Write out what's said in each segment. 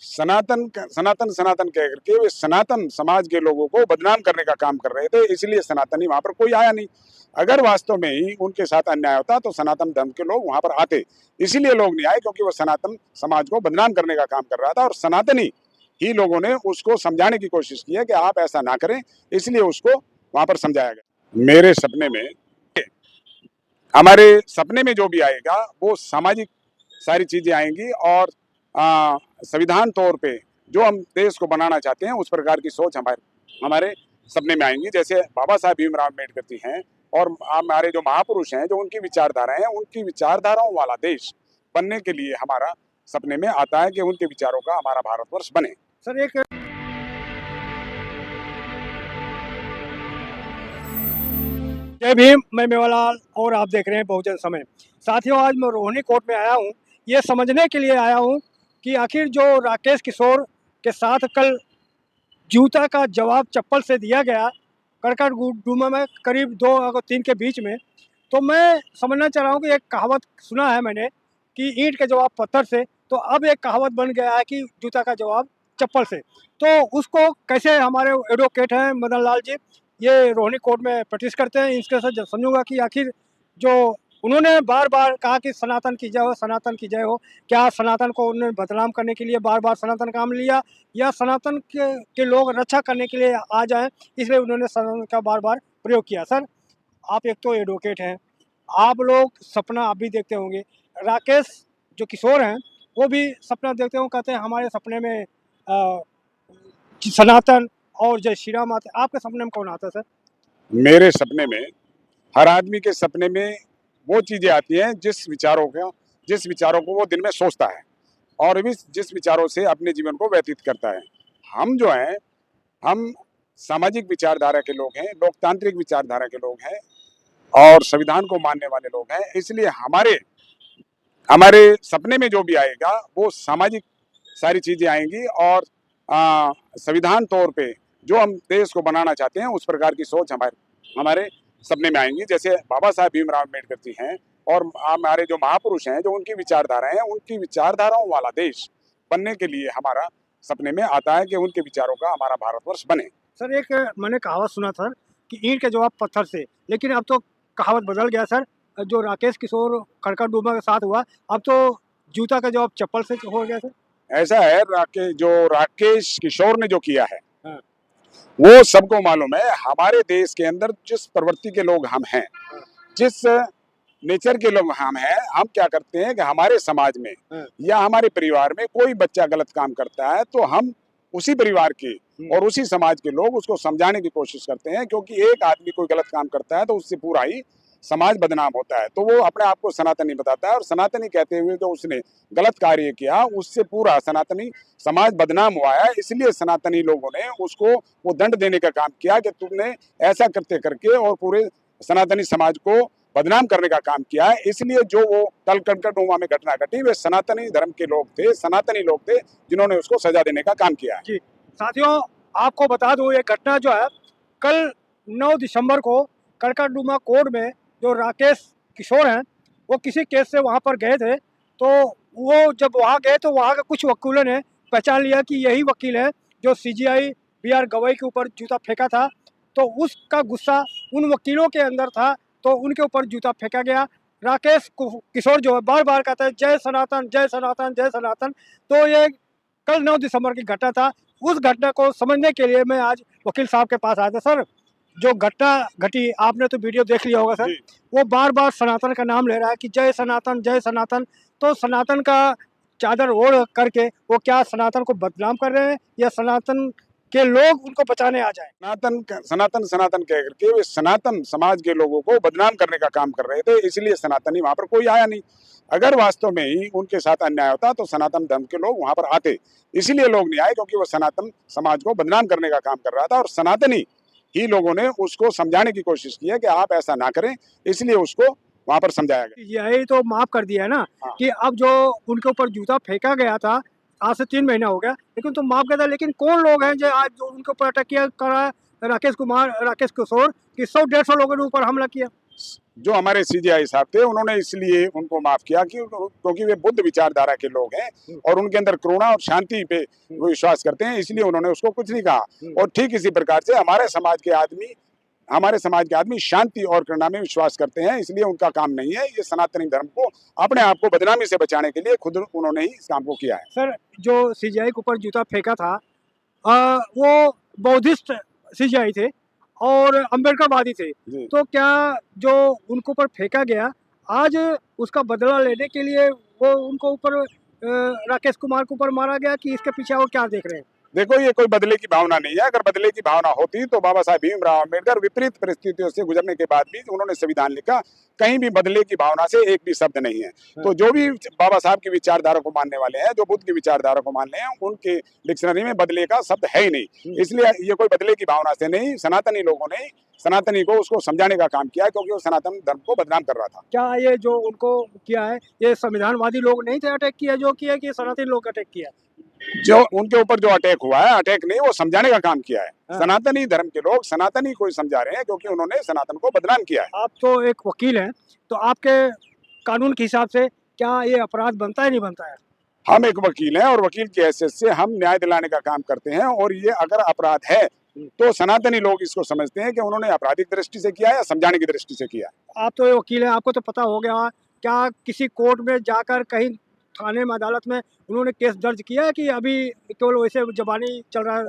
सनातन सनातन सनातन कह करके वे सनातन समाज के लोगों को बदनाम करने का काम कर रहे थे, इसलिए सनातनी वहां पर कोई आया नहीं। अगर वास्तव में ही उनके साथ अन्याय होता तो सनातन धर्म के लोग वहां पर आते, इसीलिए लोग नहीं आए क्योंकि वो सनातन समाज को बदनाम करने का काम कर रहा था और सनातनी ही लोगों ने उसको समझाने की कोशिश की है कि आप ऐसा ना करें, इसलिए उसको वहां पर समझाया गया। मेरे सपने में, हमारे सपने में जो भी आएगा वो सामाजिक सारी चीजें आएंगी और संविधान तौर पे जो हम देश को बनाना चाहते हैं उस प्रकार की सोच हमारे हमारे सपने में आएंगी। जैसे बाबा साहब भीमराव अम्बेडकर जी हैं और हमारे जो महापुरुष हैं, जो उनकी विचारधाराएं हैं, उनकी विचारधाराओं वाला देश बनने के लिए हमारा सपने में आता है कि उनके विचारों का हमारा भारतवर्ष बने। सर एक जय भीम, मैं मेवालाल और आप देख रहे हैं बहुजन समय। साथियों, आज मैं रोहिणी कोर्ट में आया हूँ ये समझने के लिए आया हूँ कि आखिर जो राकेश किशोर के साथ कल जूता का जवाब चप्पल से दिया गया कड़कड़डूमा में करीब 2 और 3 के बीच में, तो मैं समझना चाह रहा हूँ कि एक कहावत सुना है मैंने कि ईंट का जवाब पत्थर से, तो अब एक कहावत बन गया है कि जूता का जवाब चप्पल से। तो उसको कैसे हमारे एडवोकेट हैं मदन लाल जी, ये रोहिणी कोर्ट में प्रैक्टिस करते हैं, इसके साथ समझूंगा कि आखिर जो उन्होंने बार बार कहा कि सनातन की जय हो, सनातन की जय हो, क्या सनातन को उन्होंने बदनाम करने के लिए बार बार सनातन काम लिया या सनातन के लोग रक्षा करने के लिए आ जाएं, इसलिए उन्होंने सनातन का बार बार प्रयोग किया। सर, आप एक तो एडवोकेट हैं, आप लोग सपना आप भी देखते होंगे, राकेश जो किशोर हैं वो भी सपना देखते होंगे, कहते हैं हमारे सपने में सनातन और जय श्री राम आते। आपके सपने में कौन आता है सर? मेरे सपने में, हर आदमी के सपने में वो चीजें आती हैं जिस विचारों को वो दिन में सोचता है और जिस विचारों से अपने जीवन को व्यतीत करता है। हम जो हैं, हम सामाजिक विचारधारा के लोग हैं, लोकतांत्रिक विचारधारा के लोग हैं और संविधान को मानने वाले लोग हैं, इसलिए हमारे हमारे सपने में जो भी आएगा वो सामाजिक सारी चीजें आएंगी और संविधान तौर पे जो हम देश को बनाना चाहते हैं उस प्रकार की सोच हमारे सपने में आएंगी। जैसे बाबा साहब भीमराव अम्बेडकर जी हैं और हमारे जो महापुरुष हैं, जो उनकी विचारधाराएं हैं, उनकी विचारधाराओं वाला देश बनने के लिए हमारा सपने में आता है कि उनके विचारों का हमारा भारतवर्ष बने। सर, एक मैंने कहावत सुना था कि ईंट के जवाब पत्थर से, लेकिन अब तो कहावत बदल गया सर। जो राकेश किशोर कड़कड़डूमा के साथ हुआ, अब तो जूता का जवाब चप्पल से हो गया सर। ऐसा है, राकेश किशोर ने जो किया है हाँ। वो सबको मालूम है। हमारे देश के अंदर जिस प्रवृत्ति के लोग हम हैं, जिस नेचर के लोग हम हैं, हम क्या करते हैं कि हमारे समाज में या हमारे परिवार में कोई बच्चा गलत काम करता है तो हम उसी परिवार के और उसी समाज के लोग उसको समझाने की कोशिश करते हैं, क्योंकि एक आदमी कोई गलत काम करता है तो उससे पूरा ही समाज बदनाम होता है। तो वो अपने आप को सनातनी बताता है और सनातनी कहते हुए जो उसने गलत कार्य किया उससे पूरा सनातनी समाज बदनाम हुआ है। इसलिए सनातनी लोगों ने उसको वो दंड देने का काम किया कि तुमने ऐसा करते करके और पूरे सनातनी समाज को बदनाम करने का काम किया है। इसलिए जो वो कल कड़कड़डूमा में घटना घटी, वे सनातनी धर्म के लोग थे, सनातनी लोग थे जिन्होंने उसको सजा देने का काम किया है। जी साथियों, आपको बता दूं ये घटना जो है कल 9 दिसंबर को कड़कड़डूमा कोर्ट में जो राकेश किशोर हैं वो किसी केस से वहाँ पर गए थे, तो वो जब वहाँ गए तो वहाँ के कुछ वकीलों ने पहचान लिया कि यही वकील है जो CGI BR गवई के ऊपर जूता फेंका था। तो उसका गुस्सा उन वकीलों के अंदर था, तो उनके ऊपर जूता फेंका गया। राकेश किशोर जो है बार बार कहता है जय सनातन जय सनातन जय सनातन। तो ये कल 9 दिसंबर की घटना था। उस घटना को समझने के लिए मैं आज वकील साहब के पास आया था। सर, जो घटना घटी, आपने तो वीडियो देख लिया होगा सर, वो बार बार सनातन का नाम ले रहा है कि जय सनातन जय सनातन। तो सनातन का चादर ओढ़ करके वो क्या सनातन को बदनाम कर रहे हैं या सनातन के लोग उनको बचाने आ जाए? सनातन सनातन कह करके वे सनातन समाज के लोगों को बदनाम करने का काम कर रहे थे, इसलिए सनातनी वहां पर कोई आया नहीं। अगर वास्तव में ही उनके साथ अन्याय होता तो सनातन धर्म के लोग वहां पर आते, इसीलिए लोग नहीं आए क्योंकि वो सनातन समाज को बदनाम करने का काम कर रहा था और सनातनी ही लोगों ने उसको समझाने की कोशिश की है कि आप ऐसा ना करें, इसलिए उसको वहां पर समझाया गया। यही तो माफ कर दिया है ना। हाँ। कि अब जो उनके ऊपर जूता फेंका गया था आज से 3 महीना हो गया, लेकिन तो माफ कर दिया। लेकिन कौन लोग हैं जो आज उनके ऊपर अटैक किया करा राकेश किशोर कि 100-150 लोगों ने ऊपर हमला किया? जो हमारे सीजीआई साहब थे उन्होंने इसलिए उनको माफ किया कि क्योंकि वे बुद्ध विचारधारा के लोग हैं और उनके अंदर करुणा और शांति पे वो विश्वास करते हैं, इसलिए उन्होंने उसको कुछ नहीं कहा। और ठीक इसी प्रकार से हमारे समाज के आदमी शांति और करुणा में विश्वास करते हैं, इसलिए उनका काम नहीं है ये सनातनी धर्म को अपने आप को बदनामी से बचाने के लिए खुद उन्होंने ही इस काम को किया है। सर, जो सीजीआई के ऊपर जूता फेंका था वो बौद्धिस्ट सीजीआई थे और अम्बेडकरवादी थे, तो क्या जो उनको ऊपर फेंका गया आज उसका बदला लेने के लिए वो उनको ऊपर राकेश कुमार को ऊपर मारा गया कि इसके पीछे और क्या देख रहे हैं? देखो, ये कोई बदले की भावना नहीं है। अगर बदले की भावना होती तो बाबा साहब भीमराव अम्बेडकर विपरीत परिस्थितियों से गुजरने के बाद भी उन्होंने संविधान लिखा, कहीं भी बदले की भावना से एक भी शब्द नहीं है। तो जो भी बाबा साहब की विचारधारा को मानने वाले हैं, जो बुद्ध की विचारधारा को मान रहे हैं, उनके डिक्शनरी में बदले का शब्द है ही नहीं। इसलिए ये कोई बदले की भावना से नहीं, सनातनी लोगों ने सनातनी को उसको समझाने का काम किया, क्योंकि वो सनातन धर्म को बदनाम कर रहा था। क्या ये जो उनको किया है ये संविधानवादी लोग नहीं थे अटैक किया, जो किया कि सनातनी लोग अटैक किया? जो उनके ऊपर जो अटैक हुआ है, अटैक नहीं, वो समझाने का काम किया है। सनातनी धर्म के लोग सनातनी को समझा रहे हैं, क्योंकि उन्होंने सनातन को बदनाम किया है। आप तो एक वकील हैं, तो आपके कानून के हिसाब से क्या ये अपराध बनता है नहीं बनता है? हम एक वकील हैं और वकील की हैसियत से हम न्याय दिलाने का काम करते हैं, और ये अगर अपराध है तो सनातनी लोग इसको समझते हैं कि उन्होंने आपराधिक दृष्टि से किया या समझाने की दृष्टि से किया। आप तो वकील हैं, आपको तो पता हो गया, क्या किसी कोर्ट में जाकर कहीं थाने में अदालत में उन्होंने केस दर्ज किया है कि अभी केवल वैसे जबानी चल रहा है?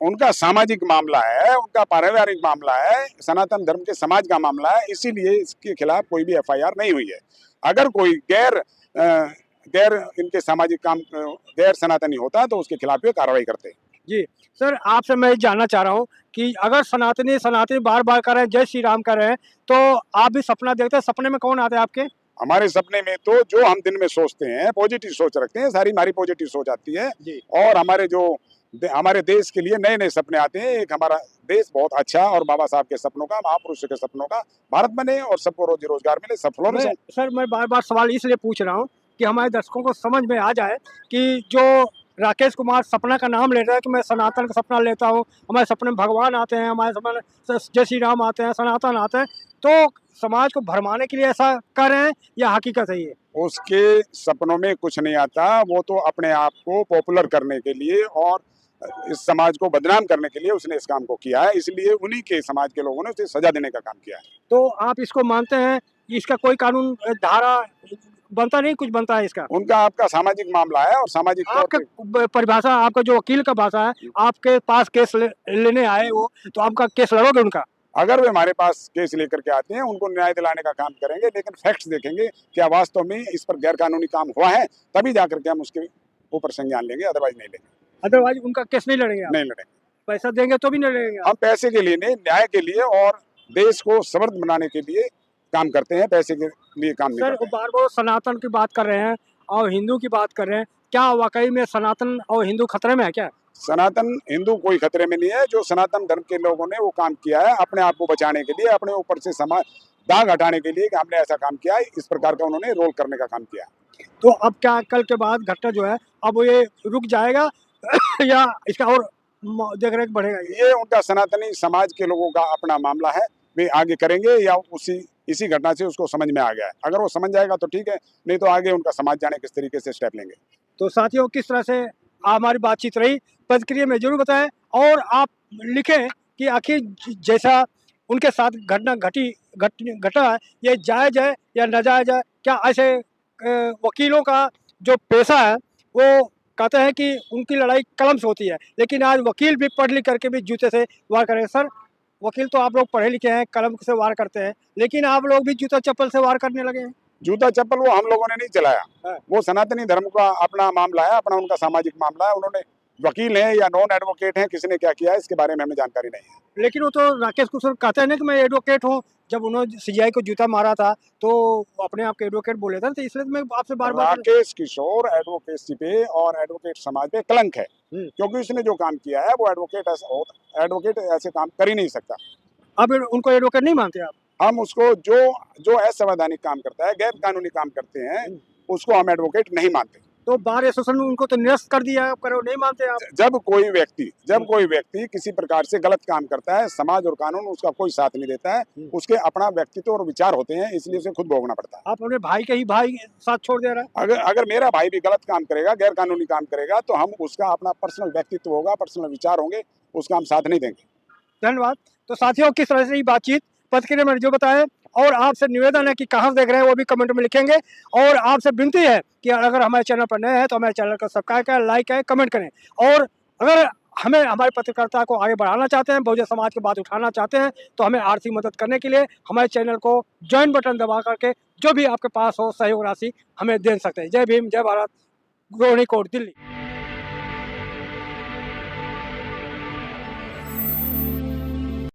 उनका सामाजिक मामला है, उनका पारिवारिक मामला है, सनातन धर्म के समाज का मामला है, इसीलिए इसके खिलाफ कोई भी एफआईआर नहीं हुई है। अगर कोई गैर इनके सामाजिक काम गैर सनातनी होता तो उसके खिलाफ भी कार्रवाई करते। जी सर, आपसे मैं जानना चाह रहा हूँ कि अगर सनातनी बार बार कर रहे हैं, जय श्री राम कर रहे हैं, तो आप भी सपना देखते हैं? सपने में कौन आता है आपके? हमारे सपने में तो जो हम दिन में सोचते हैं, पॉजिटिव सोच रखते हैं, सारी हमारी पॉजिटिव सोच आती है और हमारे देश के लिए नए नए सपने आते हैं। एक हमारा देश बहुत अच्छा और बाबा साहब के सपनों का, महापुरुष के सपनों का भारत बने और सबको रोजी रोजगार मिले, सब फ्लोरिश हो। सर, मैं बार बार सवाल इसलिए पूछ रहा हूँ कि हमारे दर्शकों को समझ में आ जाए कि जो राकेश कुमार सपना का नाम ले रहा है कि मैं सनातन का सपना लेता हूँ, हमारे सपने में भगवान आते हैं, हमारे सपने में जय श्री राम आते हैं, सनातन आते हैं, तो समाज को भरमाने के लिए ऐसा कर रहे हैं या हकीकत है ये? उसके सपनों में कुछ नहीं आता, वो तो अपने आप को पॉपुलर करने के लिए और इस समाज को बदनाम करने के लिए उसने इस काम को किया है, इसलिए उन्हीं के समाज के लोगों ने उसे सजा देने का काम किया है। तो आप इसको मानते हैं, इसका कोई कानून धारा बनता नहीं, कुछ बनता है इसका? उनका आपका सामाजिक मामला है और सामाजिक आपका परिभाषा, आपका जो वकील का भाषा है, आपके पास केस लेने आए वो, तो आपका केस लड़ोगे उनका? अगर वे हमारे पास केस लेकर के आते हैं, उनको न्याय दिलाने का काम करेंगे, लेकिन फैक्ट्स देखेंगे क्या वास्तव में इस पर गैर कानूनी काम हुआ है, तभी जाकर के हम उसके ऊपर संज्ञान लेंगे, अदरवाइज नहीं लेंगे। अदरवाइज उनका केस नहीं लड़ेंगे आप? नहीं लड़ेंगे। पैसा देंगे तो भी नहीं लड़ेंगे? हम पैसे के लिए नहीं, न्याय के लिए और देश को समृद्ध बनाने के लिए काम करते हैं, पैसे के लिए काम नहीं करते। सर, बार बार सनातन की बात कर रहे हैं और हिंदू की बात कर रहे हैं, क्या वाकई में सनातन और हिंदू खतरे में है क्या? सनातन हिंदू कोई खतरे में नहीं है। जो सनातन धर्म के लोगों ने वो काम किया है अपने आप को बचाने के लिए, अपने ऊपर से समाज दाग हटाने के लिए कि हमने ऐसा काम किया है, इस प्रकार का उन्होंने रोल करने का काम किया। तो अब क्या कल के बाद घटना जो है अब ये रुक जाएगा या इसका और देख रेख बढ़ेगा? ये उनका सनातनी समाज के लोगों का अपना मामला है, वे आगे करेंगे या इसी घटना से उसको समझ में आ गया है। अगर वो समझ जाएगा तो ठीक है, नहीं तो आगे उनका समाज जाने किस तरीके से स्टेप लेंगे। तो साथियों, किस तरह से हमारी बातचीत रही, प्रतिक्रिया में जरूर बताएं और आप लिखें कि आखिर जैसा उनके साथ घटना घटा है, ये जायज़ है या नाजायज़ है? क्या ऐसे वकीलों का जो पेशा है वो कहते हैं कि उनकी लड़ाई कलम से होती है, लेकिन आज वकील भी पढ़ लिख करके भी जूते से वार करें। सर, वकील तो आप लोग पढ़े लिखे हैं, कलम से वार करते हैं, लेकिन आप लोग भी जूता चप्पल से वार करने लगे हैं। जूता चप्पल वो हम लोगों ने नहीं चलाया, वो सनातनी धर्म का अपना मामला है, अपना उनका सामाजिक मामला है। उन्होंने वकील हैं या नॉन एडवोकेट हैं, किसी ने क्या किया है इसके बारे में हमें जानकारी नहीं है। लेकिन वो तो राकेश कुमार कहते हैं ना कि मैं एडवोकेट हूँ, जब उन्होंने सीजीआई को जूता मारा था तो अपने आप के एडवोकेट बोले थे, तो इसलिए मैं आपसे बार-बार राकेश किशोर एडवोकेसी पे और एडवोकेट समाज पे कलंक है, क्योंकि उसने जो काम किया है वो एडवोकेट ऐसे काम कर ही नहीं सकता। अब उनको एडवोकेट नहीं मानते आप? हम उसको जो असंवैधानिक काम करता है, गैर कानूनी काम करते हैं, उसको हम एडवोकेट नहीं मानते। तो बार एसोसिएशन ने उनको तो निरस्त कर दिया, आप करो नहीं मानते आप। जब कोई व्यक्ति किसी प्रकार से गलत काम करता है, समाज और कानून उसका कोई साथ नहीं देता है, उसके अपना व्यक्तित्व और विचार होते हैं, इसलिए उसे खुद भोगना पड़ता है। आप अपने भाई के ही भाई साथ छोड़ दे रहा है। अगर मेरा भाई भी गलत काम करेगा, गैर कानूनी काम करेगा, तो हम उसका अपना पर्सनल व्यक्तित्व होगा, पर्सनल विचार होंगे, उसका हम साथ नहीं देंगे। धन्यवाद। तो साथियों, किस तरह से ये बातचीत प्रतिक्रिया में जो बताया, और आपसे निवेदन है कि कहाँ से देख रहे हैं वो भी कमेंट में लिखेंगे, और आपसे विनती है कि अगर हमारे चैनल पर नए हैं तो हमारे चैनल को सब्सक्राइब करें, लाइक करें, कमेंट करें, और अगर हमें हमारी पत्रकारिता को आगे बढ़ाना चाहते हैं, बहुजन समाज की बात उठाना चाहते हैं, तो हमें आर्थिक मदद करने के लिए हमारे चैनल को ज्वाइन बटन दबा करके जो भी आपके पास हो सहयोग राशि हमें दे सकते हैं। जय भीम, जय भारत, रोहिणी कोट, दिल्ली।